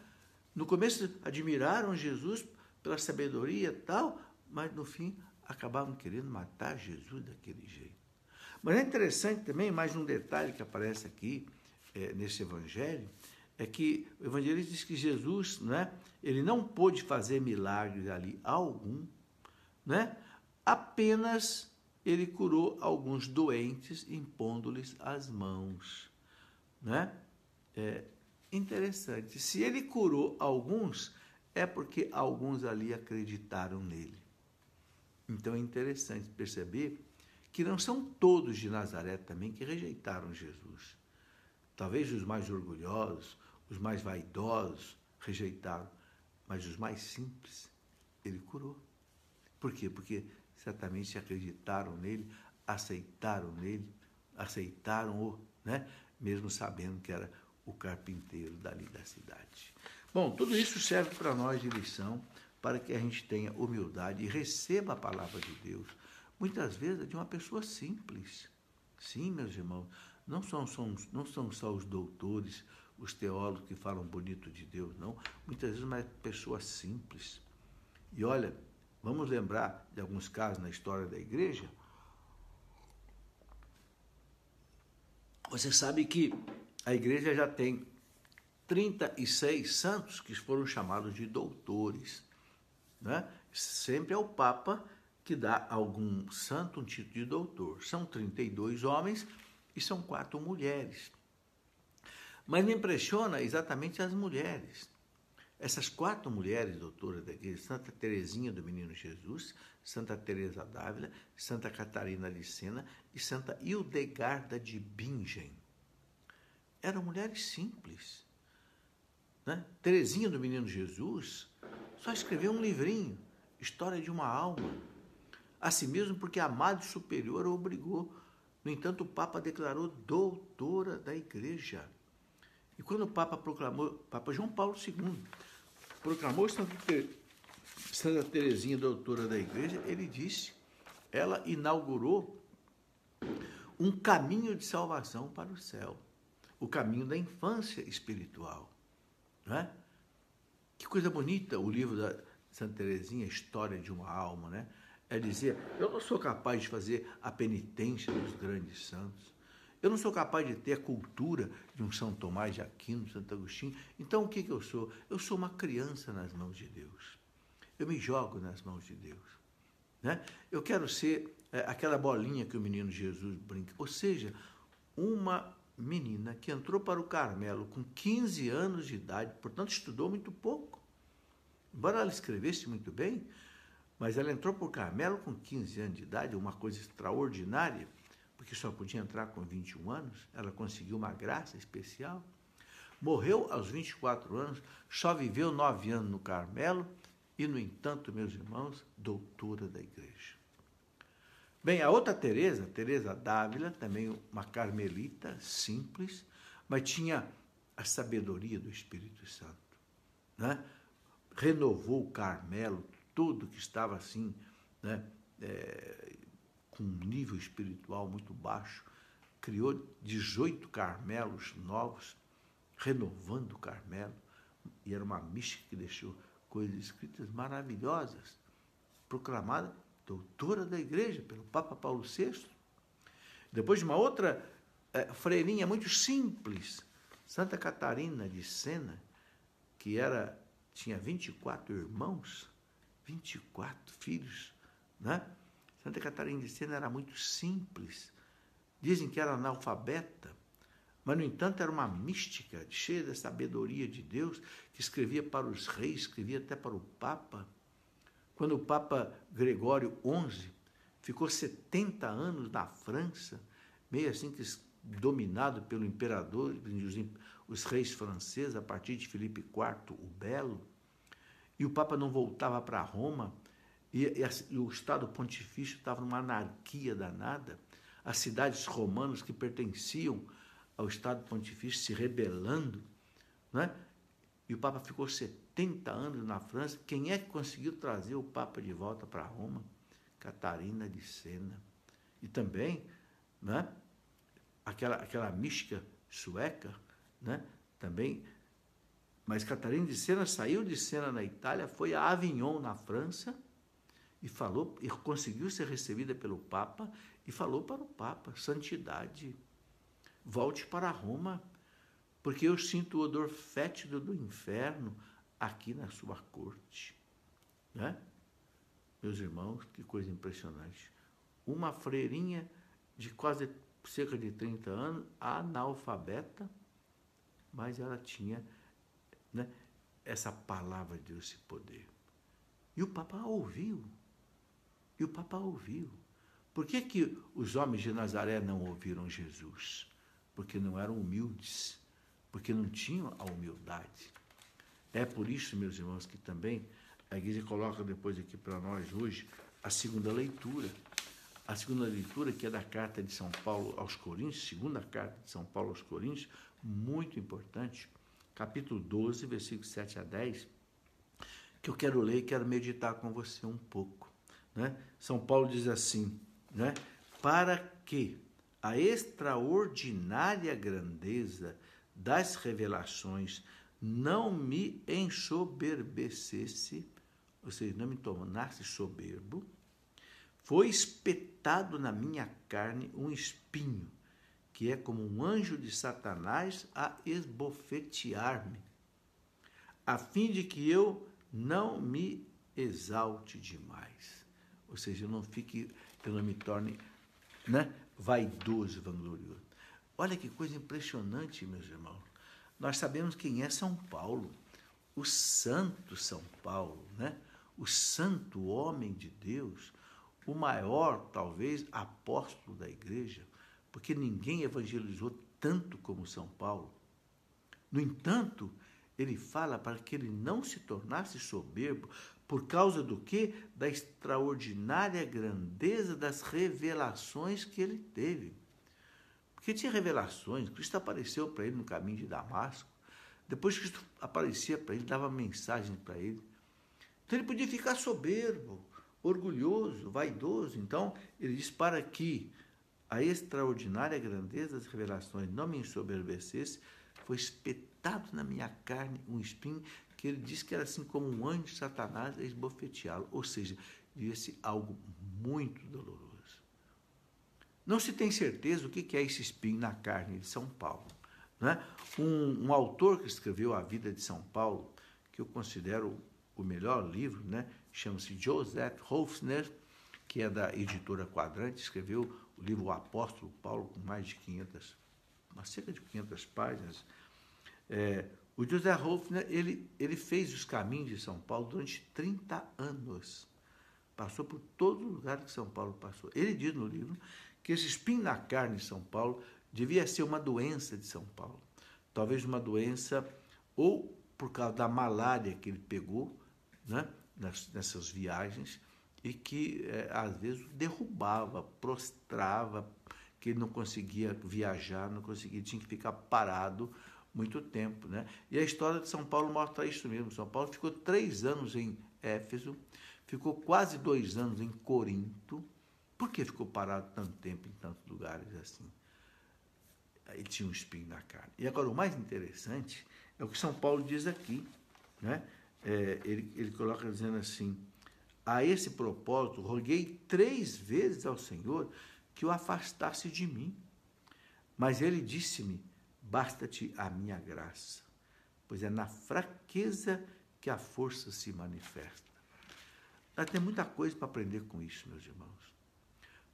Speaker 1: No começo admiraram Jesus pela sabedoria e tal, mas no fim acabavam querendo matar Jesus daquele jeito. Mas é interessante também, mais um detalhe que aparece aqui nesse evangelho, é que o evangelista diz que Jesus, né, ele não pôde fazer milagres ali algum, né, apenas ele curou alguns doentes impondo-lhes as mãos. Né? Interessante. Se ele curou alguns, é porque alguns ali acreditaram nele. Então é interessante perceber que não são todos de Nazaré também que rejeitaram Jesus. Talvez os mais orgulhosos, os mais vaidosos rejeitaram, mas os mais simples ele curou. Por quê? Porque certamente acreditaram nele, aceitaram-o, né? Mesmo sabendo que era o carpinteiro dali da cidade. Bom, tudo isso serve para nós de lição, para que a gente tenha humildade e receba a palavra de Deus. Muitas vezes é de uma pessoa simples. Sim, meus irmãos, não são só os doutores, os teólogos que falam bonito de Deus, não. Muitas vezes uma pessoa simples. E olha, vamos lembrar de alguns casos na história da igreja. Você sabe que a igreja já tem 36 santos que foram chamados de doutores. Né? Sempre é o Papa que dá a algum santo um título de doutor. São 32 homens e são 4 mulheres. Mas me impressiona exatamente as mulheres. Essas 4 mulheres doutoras da igreja, Santa Teresinha do Menino Jesus, Santa Teresa d'Ávila, Santa Catarina de Sena e Santa Hildegarda de Bingen. Eram mulheres simples. Né? Teresinha do Menino Jesus só escreveu um livrinho, História de uma Alma, a si mesmo porque a Madre Superior a obrigou. No entanto, o Papa declarou doutora da Igreja. E quando o Papa proclamou, Papa João Paulo II, proclamou Santa Teresinha doutora da Igreja, ele disse, ela inaugurou um caminho de salvação para o céu, o caminho da infância espiritual. Não é? Que coisa bonita o livro da Santa Teresinha, História de uma Alma, né? É dizer, eu não sou capaz de fazer a penitência dos grandes santos, eu não sou capaz de ter a cultura de um São Tomás de Aquino, Santo Agostinho. Então, o que eu sou? Eu sou uma criança nas mãos de Deus. Eu me jogo nas mãos de Deus. Né? Eu quero ser aquela bolinha que o menino Jesus brinca. Ou seja, uma menina que entrou para o Carmelo com 15 anos de idade, portanto, estudou muito pouco. Embora ela escrevesse muito bem, mas ela entrou para o Carmelo com 15 anos de idade, uma coisa extraordinária, porque só podia entrar com 21 anos, ela conseguiu uma graça especial. Morreu aos 24 anos, só viveu 9 anos no Carmelo e, no entanto, meus irmãos, doutora da igreja. Bem, a outra Teresa, Teresa d'Ávila, também uma carmelita simples, mas tinha a sabedoria do Espírito Santo. Né? Renovou o Carmelo, tudo que estava assim, né? Com um nível espiritual muito baixo, criou 18 Carmelos novos, renovando o Carmelo, e era uma mística que deixou coisas escritas maravilhosas, proclamada doutora da igreja pelo Papa Paulo VI. Depois de uma outra freirinha muito simples, Santa Catarina de Sena, que tinha 24 irmãos, 24 filhos, né? Santa Catarina de Sena era muito simples. Dizem que era analfabeta, mas, no entanto, era uma mística, cheia da sabedoria de Deus, que escrevia para os reis, escrevia até para o Papa. Quando o Papa Gregório XI ficou 70 anos na França, meio assim que dominado pelo imperador, os reis franceses, a partir de Filipe IV, o Belo, e o Papa não voltava para Roma, e o Estado Pontifício estava numa anarquia danada, as cidades romanas que pertenciam ao Estado Pontifício se rebelando, né? E o Papa ficou 70 anos na França. Quem é que conseguiu trazer o Papa de volta para Roma? Catarina de Sena. E também, né, aquela mística sueca, né, também. Mas Catarina de Sena saiu de Sena na Itália, foi a Avignon na França e falou, e conseguiu ser recebida pelo Papa e falou para o Papa: santidade, volte para Roma, porque eu sinto o odor fétido do inferno aqui na sua corte. Né? Meus irmãos, que coisa impressionante. Uma freirinha de quase cerca de 30 anos, analfabeta, mas ela tinha, né, essa palavra de Deus, esse poder. E o Papa ouviu. E o Papa ouviu. Por que os homens de Nazaré não ouviram Jesus? Porque não eram humildes, porque não tinham a humildade. É por isso, meus irmãos, que também a igreja coloca depois aqui para nós hoje a segunda leitura. A segunda leitura, que é da carta de São Paulo aos Coríntios, segunda carta de São Paulo aos Coríntios, muito importante, capítulo 12, versículos 7 a 10, que eu quero ler e quero meditar com você um pouco. Né? São Paulo diz assim, né? Para que a extraordinária grandeza das revelações não me ensoberbecesse, ou seja, não me tornasse soberbo, foi espetado na minha carne um espinho, que é como um anjo de Satanás a esbofetear-me, a fim de que eu não me exalte demais. Ou seja, eu não me torne, né, vaidoso, vanglorioso. Olha que coisa impressionante, meus irmãos. Nós sabemos quem é São Paulo, o santo São Paulo, né? O santo homem de Deus, o maior, talvez, apóstolo da igreja, porque ninguém evangelizou tanto como São Paulo. No entanto, ele fala para que ele não se tornasse soberbo, por causa do quê? Da extraordinária grandeza das revelações que ele teve. Porque tinha revelações, Cristo apareceu para ele no caminho de Damasco, depois Cristo aparecia para ele, dava mensagem para ele. Então ele podia ficar soberbo, orgulhoso, vaidoso. Então ele diz: para que a extraordinária grandeza das revelações não me ensoberbecesse, foi espetado na minha carne um espinho, que ele diz que era assim como um anjo de Satanás a esbofeteá-lo, ou seja, devia-se algo muito doloroso. Não se tem certeza o que é esse espinho na carne de São Paulo. Né? Um autor que escreveu a vida de São Paulo, que eu considero o melhor livro, né? Chama-se Joseph Hofner, que é da editora Quadrante, escreveu o livro O Apóstolo Paulo, com mais de cerca de 500 páginas. O Joseph Hofner, ele fez os caminhos de São Paulo durante 30 anos. Passou por todo lugar que São Paulo passou. Ele diz no livro que esse espinho na carne de São Paulo devia ser uma doença de São Paulo. Talvez uma doença, ou por causa da malária que ele pegou, né, nessas viagens, e que às vezes o derrubava, prostrava, que ele não conseguia viajar, tinha que ficar parado muito tempo. Né? E a história de São Paulo mostra isso mesmo. São Paulo ficou 3 anos em Éfeso, ficou quase 2 anos em Corinto. Por que ficou parado tanto tempo em tantos lugares assim? Ele tinha um espinho na carne. E agora, o mais interessante é o que São Paulo diz aqui. Né? Ele coloca dizendo assim: a esse propósito, roguei 3 vezes ao Senhor que o afastasse de mim. Mas ele disse-me, basta-te a minha graça, pois é na fraqueza que a força se manifesta. Tem muita coisa para aprender com isso, meus irmãos.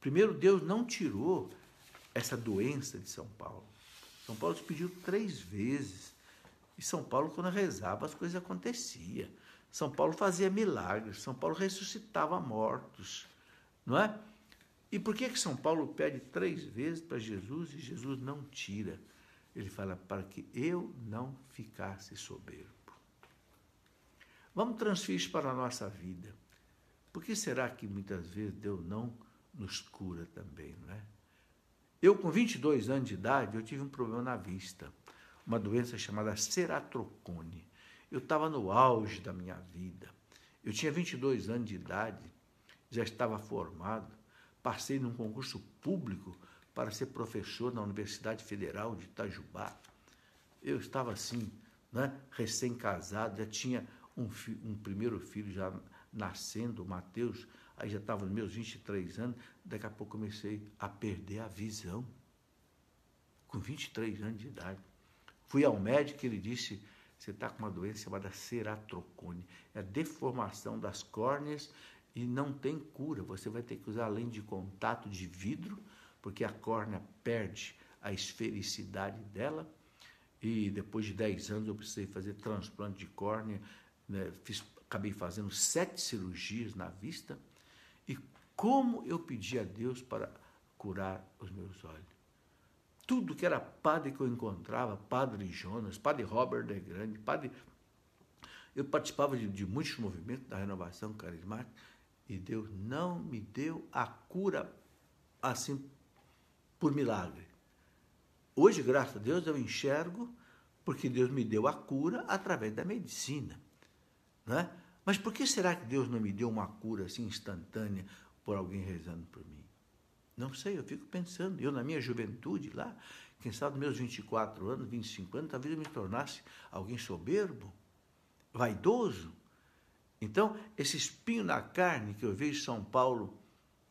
Speaker 1: Primeiro, Deus não tirou essa doença de São Paulo. São Paulo se pediu 3 vezes. E São Paulo, quando rezava, as coisas aconteciam. São Paulo fazia milagres. São Paulo ressuscitava mortos. Não é? E por que São Paulo pede 3 vezes para Jesus e Jesus não tira? Ele fala, para que eu não ficasse soberbo. Vamos transferir isso para a nossa vida. Por que será que muitas vezes Deus não nos cura também, não é? Eu, com 22 anos de idade, eu tive um problema na vista, uma doença chamada ceratrocone. Eu estava no auge da minha vida. Eu tinha 22 anos de idade, já estava formado, passei num concurso público para ser professor na Universidade Federal de Itajubá. Eu estava assim, né, recém-casado, já tinha um primeiro filho já nascendo, o Mateus, aí já estava nos meus 23 anos, daqui a pouco comecei a perder a visão, com 23 anos de idade. Fui ao médico e ele disse, você está com uma doença chamada ceratrocone, é a deformação das córneas e não tem cura, você vai ter que usar lente de contato de vidro, porque a córnea perde a esfericidade dela, e depois de 10 anos eu precisei fazer transplante de córnea, né, acabei fazendo 7 cirurgias na vista, e como eu pedi a Deus para curar os meus olhos. Tudo que era padre que eu encontrava, Padre Jonas, Padre Robert de Grande, eu participava de muitos movimentos da renovação carismática, e Deus não me deu a cura assim por milagre. Hoje, graças a Deus, eu enxergo porque Deus me deu a cura através da medicina, né? Mas por que será que Deus não me deu uma cura assim instantânea por alguém rezando por mim? Não sei, eu fico pensando. Eu, na minha juventude, lá, quem sabe, meus 24 anos, 25 anos, talvez eu me tornasse alguém soberbo, vaidoso. Então, esse espinho na carne que eu vejo em São Paulo,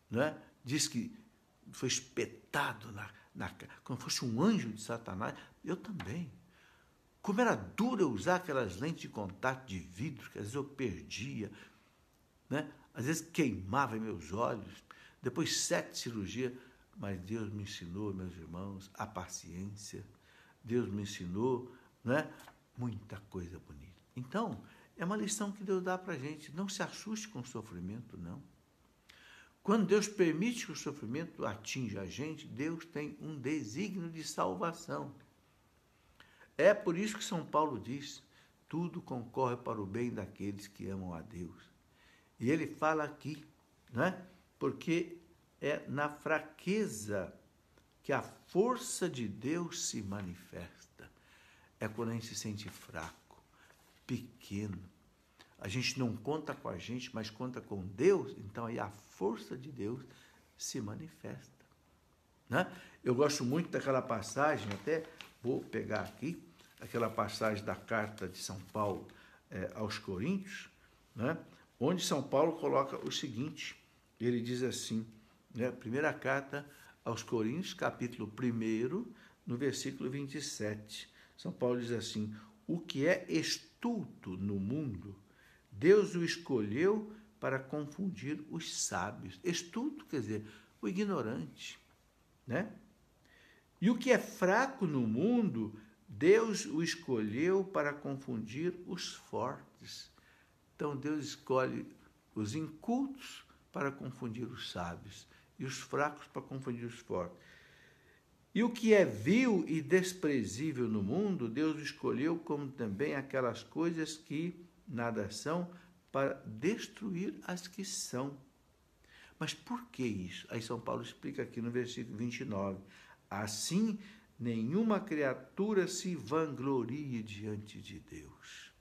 Speaker 1: né, diz que foi espetado como fosse um anjo de Satanás, eu também. Como era duro eu usar aquelas lentes de contato de vidro, que às vezes eu perdia, né? Às vezes queimava em meus olhos, depois 7 cirurgias, mas Deus me ensinou, meus irmãos, a paciência, Deus me ensinou, né, muita coisa bonita. Então, é uma lição que Deus dá para a gente, não se assuste com o sofrimento, não. Quando Deus permite que o sofrimento atinja a gente, Deus tem um desígnio de salvação. É por isso que São Paulo diz, tudo concorre para o bem daqueles que amam a Deus. E ele fala aqui, né? Porque é na fraqueza que a força de Deus se manifesta. É quando a gente se sente fraco, pequeno. A gente não conta com a gente, mas conta com Deus, então aí a força de Deus se manifesta, né? Eu gosto muito daquela passagem, até vou pegar aqui, aquela passagem da carta de São Paulo aos Coríntios, né? Onde São Paulo coloca o seguinte, ele diz assim, né? Primeira carta aos Coríntios, capítulo 1, no versículo 27, São Paulo diz assim, o que é estulto no mundo, Deus o escolheu para confundir os sábios. Estulto quer dizer o ignorante, né? E o que é fraco no mundo, Deus o escolheu para confundir os fortes. Então Deus escolhe os incultos para confundir os sábios e os fracos para confundir os fortes. E o que é vil e desprezível no mundo, Deus o escolheu como também aquelas coisas que nada são, para destruir as que são. Mas por que isso? Aí São Paulo explica aqui no versículo 29. Assim, nenhuma criatura se vanglorie diante de Deus.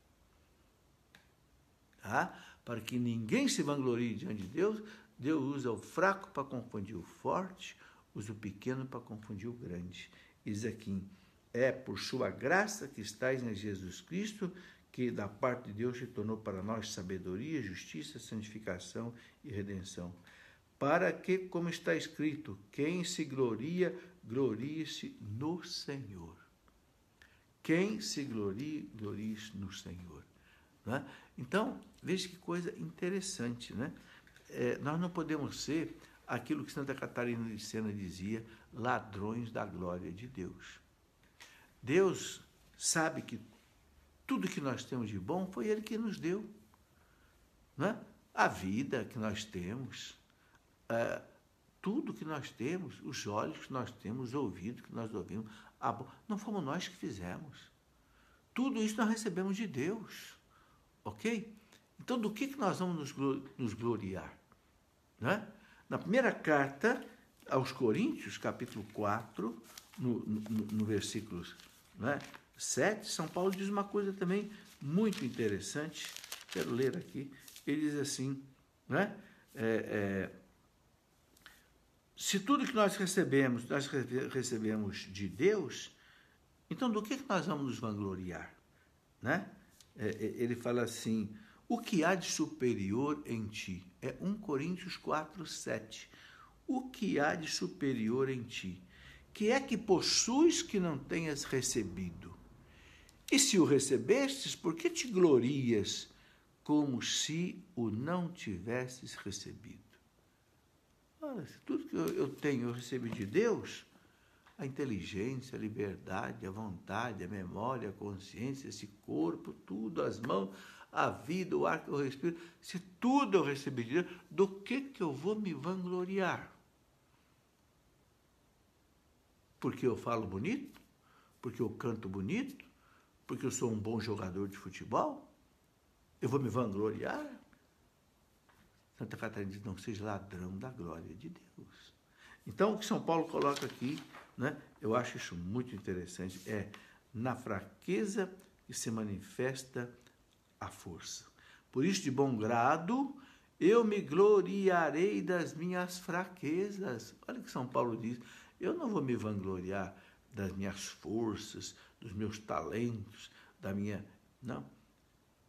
Speaker 1: Tá? Para que ninguém se vanglorie diante de Deus, Deus usa o fraco para confundir o forte, usa o pequeno para confundir o grande. Diz aqui, é por sua graça que estais em Jesus Cristo, que da parte de Deus se tornou para nós sabedoria, justiça, santificação e redenção. para que, como está escrito, quem se gloria, glorie-se no Senhor. Quem se glorie, glorie-se no Senhor. Né? Então, veja que coisa interessante, né? Nós não podemos ser aquilo que Santa Catarina de Sena dizia, ladrões da glória de Deus. Deus sabe que tudo que nós temos de bom foi Ele que nos deu. Né? A vida que nós temos, tudo que nós temos, os olhos que nós temos, os ouvidos que nós ouvimos, não fomos nós que fizemos. Tudo isso nós recebemos de Deus. Ok? Então, do que nós vamos nos gloriar? Né? Na primeira carta aos Coríntios, capítulo 4, no versículo 7, São Paulo diz uma coisa também muito interessante. Quero ler aqui. Ele diz assim, né? Se tudo que nós recebemos de Deus, então do que nós vamos nos vangloriar? Né? Ele fala assim, o que há de superior em ti? É 1 Coríntios 4, 7. O que há de superior em ti? Que é que possuis que não tenhas recebido? E se o recebestes, por que te glorias como se o não tivesses recebido? Olha, se tudo que eu tenho eu recebi de Deus, a inteligência, a liberdade, a vontade, a memória, a consciência, esse corpo, tudo, as mãos, a vida, o ar que eu respiro, se tudo eu recebi de Deus, do que eu vou me vangloriar? Porque eu falo bonito? Porque eu canto bonito? Porque eu sou um bom jogador de futebol? Eu vou me vangloriar? Santa Catarina diz, não seja ladrão da glória de Deus. Então, o que São Paulo coloca aqui, né, eu acho isso muito interessante, na fraqueza que se manifesta a força. Por isso, de bom grado, eu me gloriarei das minhas fraquezas. Olha o que São Paulo diz, eu não vou me vangloriar das minhas forças, dos meus talentos, não.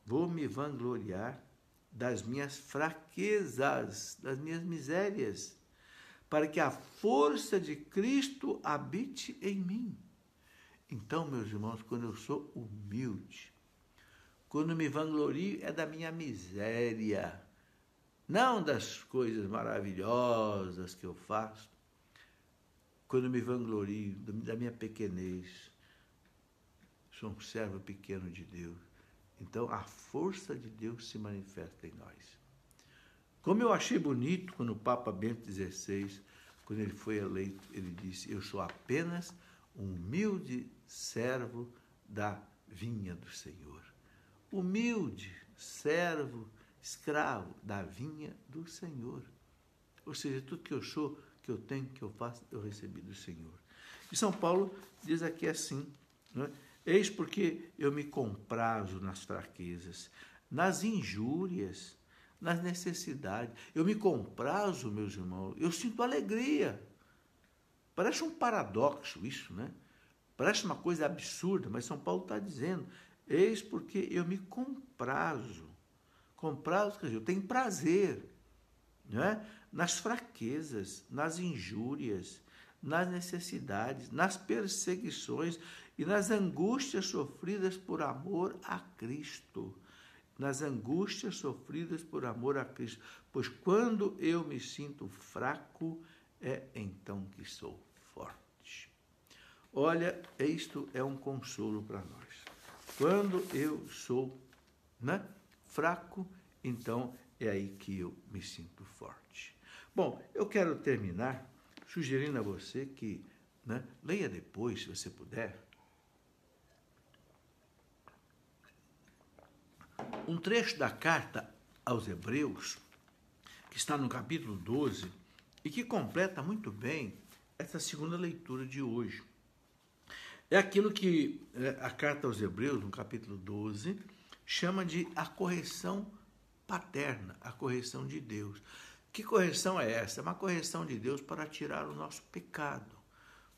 Speaker 1: Vou me vangloriar das minhas fraquezas, das minhas misérias, para que a força de Cristo habite em mim. Então, meus irmãos, quando eu sou humilde, quando me vanglorio é da minha miséria, não das coisas maravilhosas que eu faço. Quando me vanglorio da minha pequenez, sou um servo pequeno de Deus. Então, a força de Deus se manifesta em nós. Como eu achei bonito quando o Papa Bento XVI, quando ele foi eleito, ele disse, eu sou apenas um humilde servo da vinha do Senhor. Humilde servo, escravo da vinha do Senhor. Ou seja, tudo que eu sou, que eu tenho, que eu faço, eu recebi do Senhor. E São Paulo diz aqui assim, né? Eis porque eu me comprazo nas fraquezas, nas injúrias, nas necessidades. Eu me comprazo, meus irmãos, eu sinto alegria. Parece um paradoxo isso, né? Parece uma coisa absurda, mas São Paulo está dizendo, eis porque eu me comprazo. Comprazo, quer dizer, eu tenho prazer, né? Nas fraquezas, nas injúrias, nas necessidades, nas perseguições e nas angústias sofridas por amor a Cristo. Nas angústias sofridas por amor a Cristo. Pois quando eu me sinto fraco, é então que sou forte. Olha, isto é um consolo para nós. Quando eu sou, né, fraco, então é aí que eu me sinto forte. Bom, eu quero terminar sugerindo a você que, né, leia depois, se você puder, um trecho da carta aos Hebreus, que está no capítulo 12, e que completa muito bem essa segunda leitura de hoje. É aquilo que a carta aos Hebreus, no capítulo 12, chama de a correção paterna, a correção de Deus. Que correção é essa? É uma correção de Deus para tirar o nosso pecado,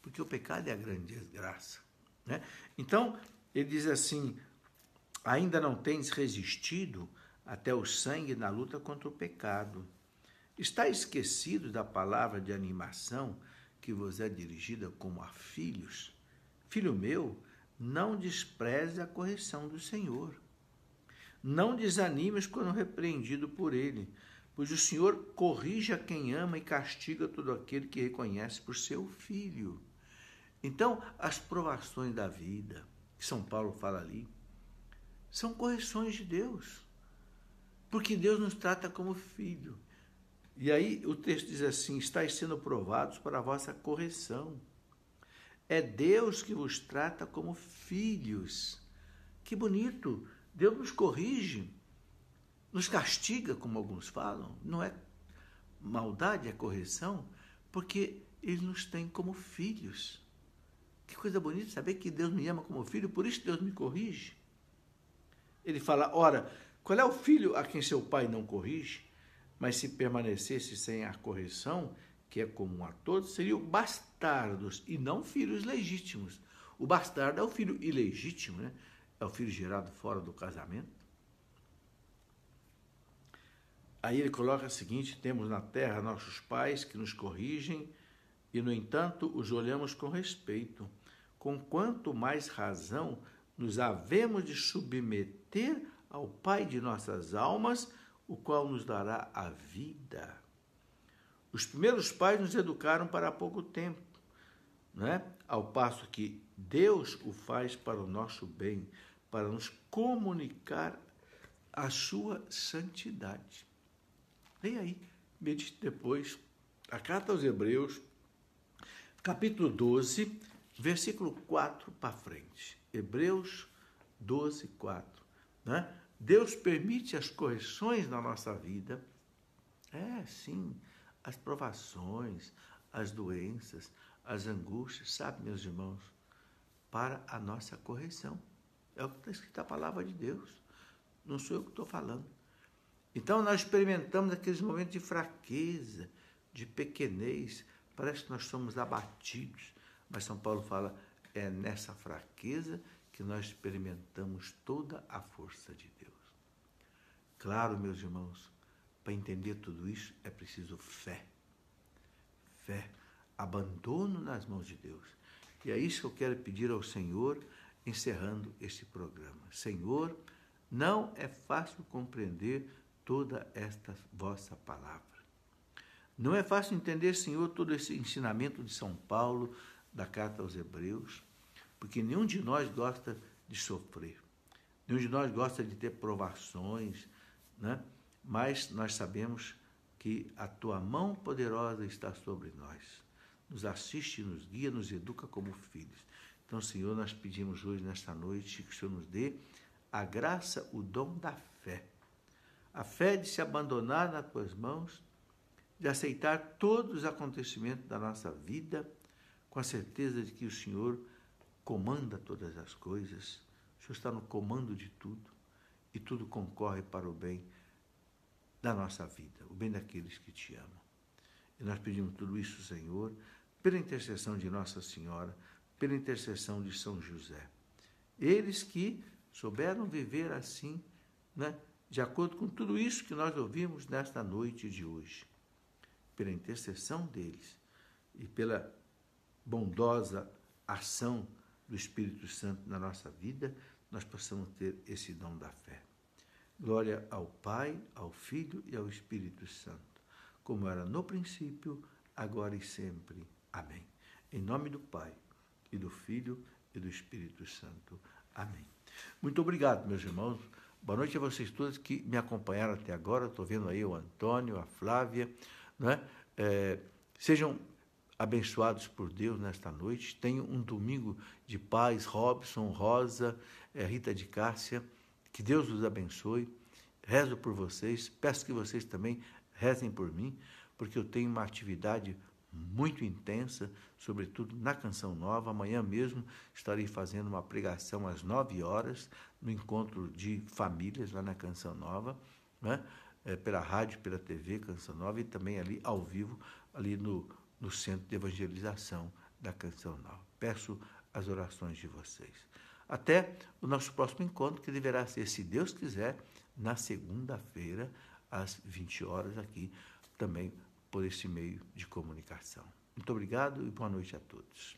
Speaker 1: porque o pecado é a grande desgraça, né? Então, ele diz assim, ainda não tens resistido até o sangue na luta contra o pecado, Está esquecido da palavra de animação que vos é dirigida como a filhos? Filho meu, não despreze a correção do Senhor. Não desanimes quando repreendido por ele, pois o Senhor corrige a quem ama e castiga todo aquele que reconhece por seu filho. Então, as provações da vida, que São Paulo fala ali, são correções de Deus, porque Deus nos trata como filho. E aí o texto diz assim: estáis sendo provados para a vossa correção. É Deus que vos trata como filhos. Que bonito! Deus nos corrige, nos castiga, como alguns falam. Não é maldade, é correção, porque Ele nos tem como filhos. Que coisa bonita saber que Deus me ama como filho, por isso Deus me corrige. Ele fala, ora, qual é o filho a quem seu pai não corrige? Mas se permanecesse sem a correção, que é comum a todos, seriam bastardos e não filhos legítimos. O bastardo é o filho ilegítimo, né? É o filho gerado fora do casamento. Aí ele coloca o seguinte: temos na terra nossos pais que nos corrigem e, no entanto, os olhamos com respeito. Com quanto mais razão nos havemos de submeter ao Pai de nossas almas, o qual nos dará a vida. Os primeiros pais nos educaram para pouco tempo, né? Ao passo que Deus o faz para o nosso bem, para nos comunicar a sua santidade. Vem aí, medite depois, a carta aos Hebreus, capítulo 12, versículo 4 para frente. Hebreus 12, 4. Né? Deus permite as correções na nossa vida. Sim, as provações, as doenças, as angústias, sabe, meus irmãos, para a nossa correção. É o que está escrito na palavra de Deus. Não sou eu que estou falando. Então, nós experimentamos aqueles momentos de fraqueza, de pequenez. Parece que nós somos abatidos. Mas São Paulo fala, é nessa fraqueza que nós experimentamos toda a força de Deus. Claro, meus irmãos, para entender tudo isso é preciso fé. Fé, abandono nas mãos de Deus. E é isso que eu quero pedir ao Senhor, encerrando este programa. Senhor, não é fácil compreender toda esta vossa palavra. Não é fácil entender, Senhor, todo esse ensinamento de São Paulo, da carta aos Hebreus, porque nenhum de nós gosta de sofrer. Nenhum de nós gosta de ter provações, né? Mas nós sabemos que a tua mão poderosa está sobre nós. Nos assiste, nos guia, nos educa como filhos. Então, Senhor, nós pedimos hoje, nesta noite, que o Senhor nos dê a graça, o dom da fé. A fé de se abandonar nas tuas mãos, de aceitar todos os acontecimentos da nossa vida, com a certeza de que o Senhor comanda todas as coisas, o Senhor está no comando de tudo, e tudo concorre para o bem da nossa vida, o bem daqueles que te amam. E nós pedimos tudo isso, Senhor, pela intercessão de Nossa Senhora, pela intercessão de São José. Eles que souberam viver assim, né, de acordo com tudo isso que nós ouvimos nesta noite de hoje. Pela intercessão deles e pela bondosa ação do Espírito Santo na nossa vida, nós possamos ter esse dom da fé. Glória ao Pai, ao Filho e ao Espírito Santo, como era no princípio, agora e sempre. Amém. Em nome do Pai, e do Filho e do Espírito Santo. Amém. Muito obrigado, meus irmãos. Boa noite a vocês todos que me acompanharam até agora. Estou vendo aí o Antônio, a Flávia, né? Sejam abençoados por Deus nesta noite. Tenham um domingo de paz. Robson, Rosa, Rita de Cássia. Que Deus os abençoe. Rezo por vocês. Peço que vocês também rezem por mim, porque eu tenho uma atividade muito intensa, sobretudo na Canção Nova. Amanhã mesmo estarei fazendo uma pregação às 9 horas, no encontro de famílias lá na Canção Nova, né? Pela rádio, pela TV Canção Nova e também ali ao vivo, ali no Centro de Evangelização da Canção Nova. Peço as orações de vocês. Até o nosso próximo encontro, que deverá ser, se Deus quiser, na segunda-feira, às 20 horas, aqui, também por esse meio de comunicação. Muito obrigado e boa noite a todos.